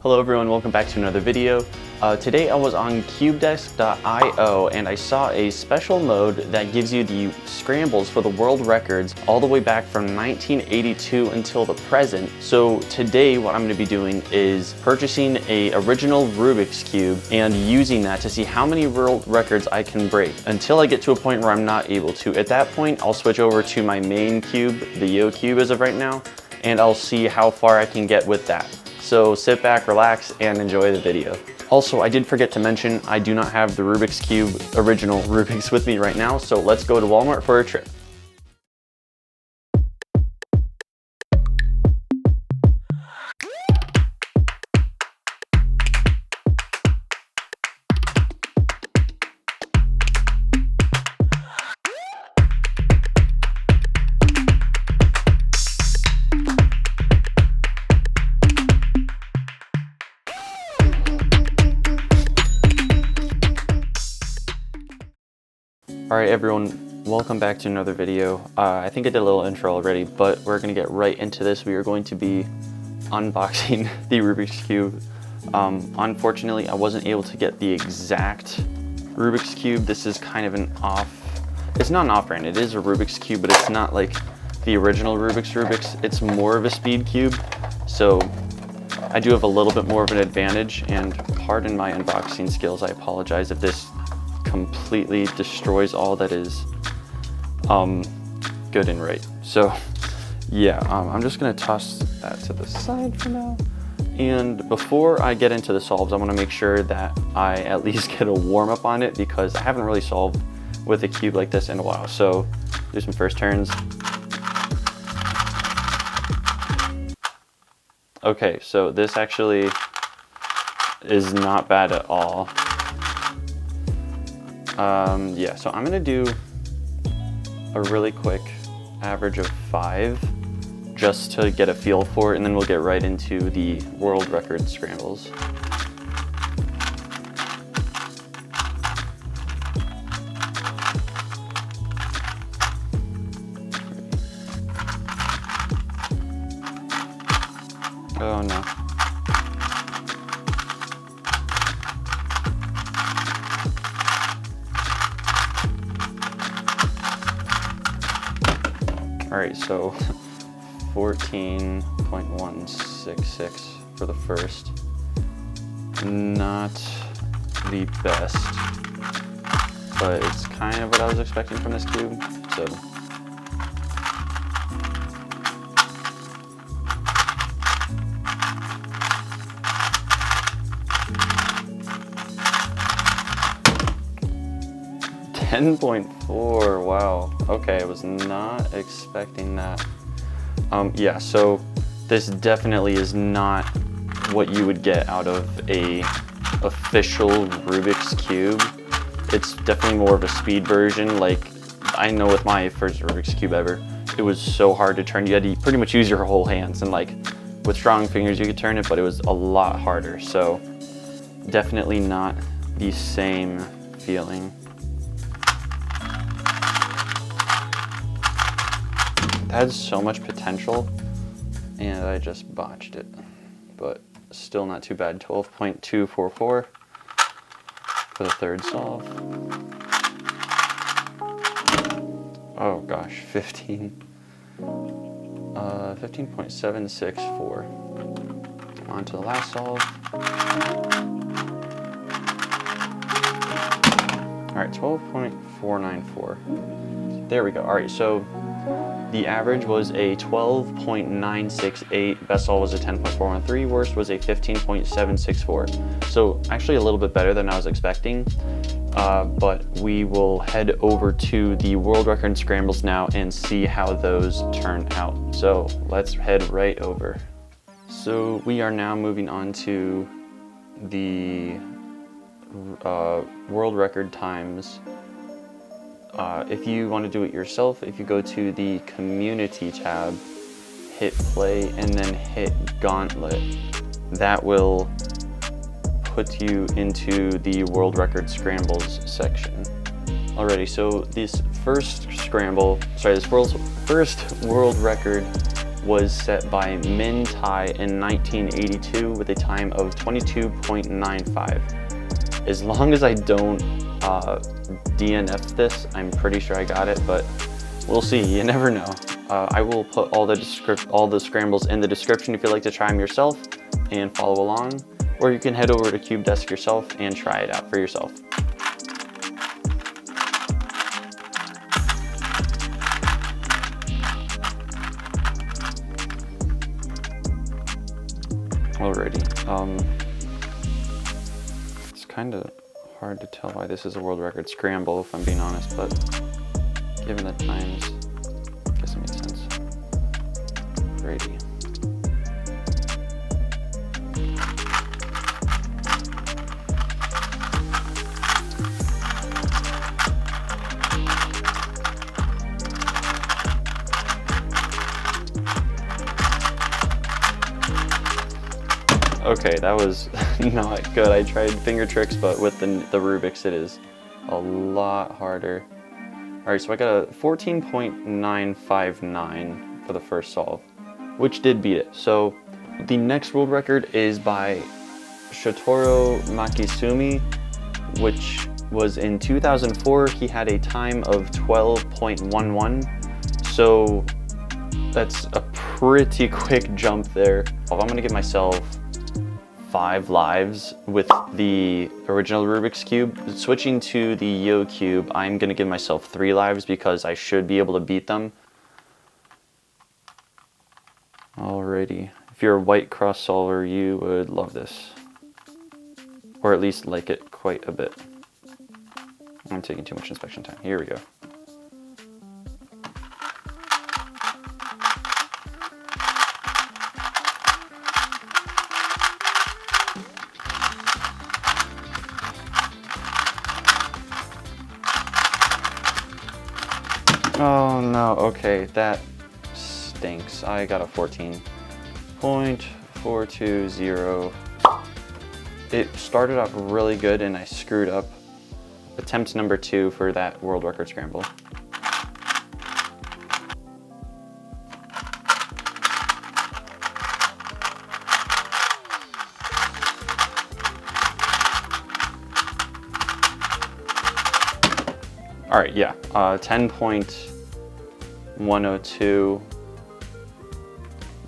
Hello everyone, welcome back to another video. Today I was on cubedesk.io and I saw a special mode that gives you the scrambles for the world records all the way back from 1982 until the present. So today what I'm going to be doing is purchasing a original Rubik's Cube and using that to see how many world records I can break until I get to a point where I'm not able to. At that point I'll switch over to my main cube, the Yo Cube as of right now, and I'll see how far I can get with that. So sit back, relax, and enjoy the video. Also, I did forget to mention, I do not have the Rubik's Cube original Rubik's with me right now, so let's go to Walmart for a trip. Alright everyone, welcome back to another video. I think I did a little intro already, but we're going to get right into this. We are going to be unboxing the Rubik's Cube. Unfortunately, I wasn't able to get the exact Rubik's Cube. This is kind of it's not an off-brand, it is a Rubik's Cube, but it's not like the original Rubik's. It's more of a speed cube, so I do have a little bit more of an advantage, and pardon my unboxing skills, I apologize if this completely destroys all that is good and right. So yeah, I'm just gonna toss that to the side for now, and before I get into the solves I want to make sure that I at least get a warm-up on it, because I haven't really solved with a cube like this in a while. So do some first turns. Okay, so this actually is not bad at all. Yeah, so I'm gonna do a really quick average of 5 just to get a feel for it, and then we'll get right into the world record scrambles. Oh no. Alright, so 14.166 for the first. Not the best, but it's kind of what I was expecting from this cube, so. $10.4, wow. Okay, I was not expecting that. Yeah, so this definitely is not what you would get out of a official Rubik's Cube. It's definitely more of a speed version. Like, I know with my first Rubik's Cube ever, it was so hard to turn. You had to pretty much use your whole hands, and like with strong fingers you could turn it, but it was a lot harder. So definitely not the same feeling. It had so much potential, and I just botched it, but still not too bad. 12.244 for the third solve. Oh gosh, 15.764. On to the last solve. Alright, 12.494. There we go. Alright, so the average was a 12.968, best solve was a 10.413, worst was a 15.764. So actually a little bit better than I was expecting, but we will head over to the world record scrambles now and see how those turn out. So let's head right over. So we are now moving on to the world record times. If you want to do it yourself, if you go to the community tab, hit play, and then hit gauntlet, that will put you into the world record scrambles section. Alrighty, so this first scramble, sorry, this first world record was set by Min Tai in 1982 with a time of 22.95. As long as I don't DNF this, I'm pretty sure I got it, but we'll see. You never know. I will put all the scrambles in the description if you'd like to try them yourself and follow along, or you can head over to CubeDesk yourself and try it out for yourself. Alrighty, it's kind of hard to tell why this is a world record scramble, if I'm being honest, but given the times, I guess it makes sense. Alrighty. Okay, that was not good. I tried finger tricks, but with the Rubik's it is a lot harder. All right, so I got a 14.959 for the first solve, which did beat it. So the next world record is by Shotaro Makisumi, which was in 2004. He had a time of 12.11. So that's a pretty quick jump there. I'm gonna give myself 5 lives with the original Rubik's Cube. Switching to the Yo Cube, I'm gonna give myself 3 lives because I should be able to beat them. Alrighty, if you're a white cross solver, you would love this. Or at least like it quite a bit. I'm taking too much inspection time. Here we go. Oh no, okay, that stinks. I got a 14.420. It started off really good and I screwed up. Attempt number 2 for that world record scramble. All right, yeah, 10.102.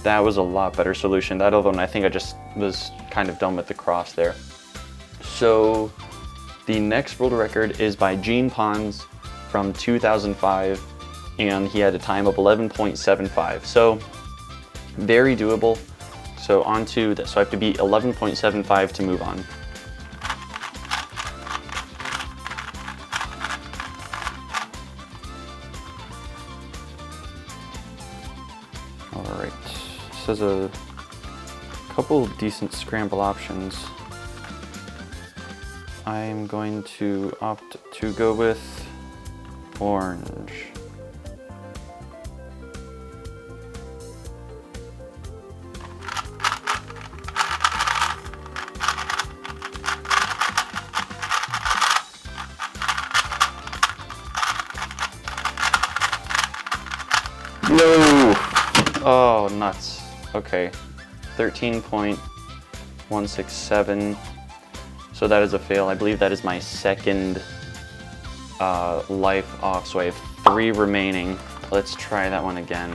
That was a lot better solution. That other one, I think I just was kind of done with the cross there. So the next world record is by Gene Pons from 2005, and he had a time of 11.75. So very doable. So on to this. So I have to beat 11.75 to move on. Alright, this has a couple decent scramble options. I'm going to opt to go with orange. No! Oh, nuts. Okay. 13.167. So that is a fail. I believe that is my second life off. So I have 3 remaining. Let's try that one again.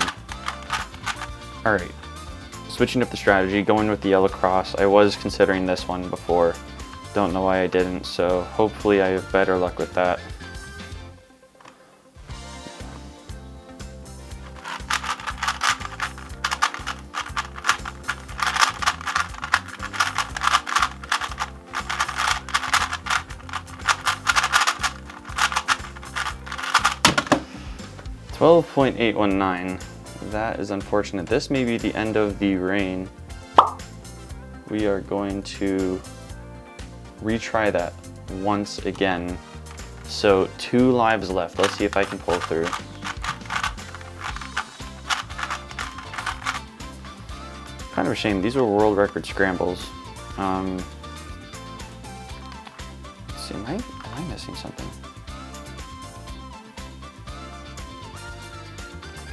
All right. Switching up the strategy, going with the yellow cross. I was considering this one before. Don't know why I didn't. So hopefully I have better luck with that. $12.819. That is unfortunate. This may be the end of the reign. We are going to retry that once again. So 2 lives left. Let's see if I can pull through. Kind of a shame. These were world record scrambles. Let's see, am I missing something?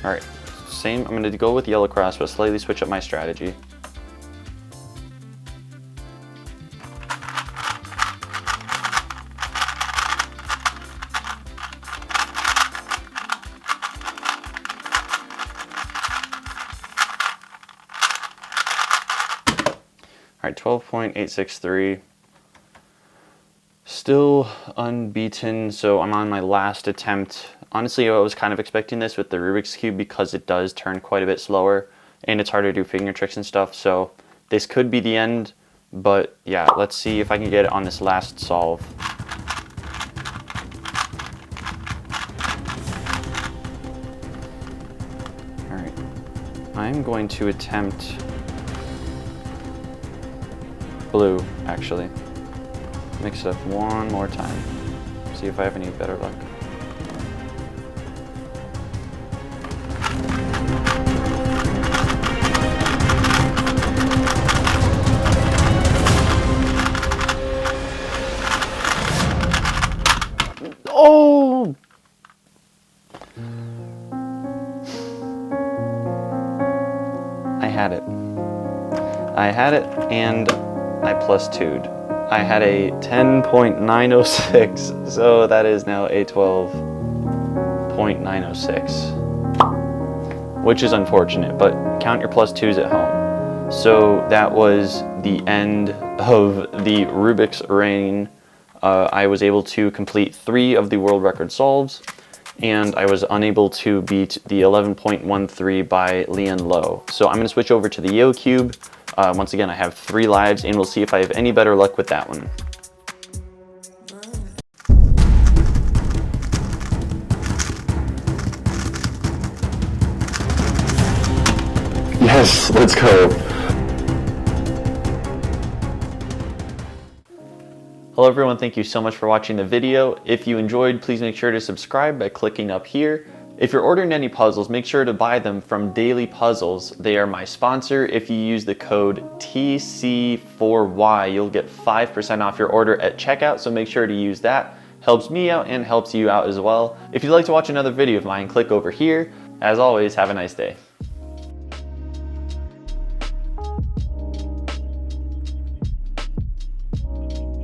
All right, same, I'm gonna go with yellow cross, but slightly switch up my strategy. All right, 12.863. Still unbeaten, so I'm on my last attempt. Honestly, I was kind of expecting this with the Rubik's Cube because it does turn quite a bit slower and it's harder to do finger tricks and stuff, so this could be the end, but yeah, let's see if I can get it on this last solve. All right, I'm going to attempt blue, actually. Mix it up one more time. See if I have any better luck. Oh! I had it. I had it, and I plus 2'd. I had a 10.906, so that is now a 12.906, which is unfortunate, but count your plus 2's at home. So that was the end of the Rubik's reign. I was able to complete 3 of the world record solves, and I was unable to beat the 11.13 by Leon Lowe. So I'm going to switch over to the Yo Cube. Once again, I have 3 lives, and we'll see if I have any better luck with that one. Yes, let's go. Hello everyone, thank you so much for watching the video. If you enjoyed, please make sure to subscribe by clicking up here. If you're ordering any puzzles, make sure to buy them from DailyPuzzles. They are my sponsor. If you use the code TC4Y, you'll get 5% off your order at checkout, so make sure to use that. Helps me out and helps you out as well. If you'd like to watch another video of mine, click over here. As always, have a nice day.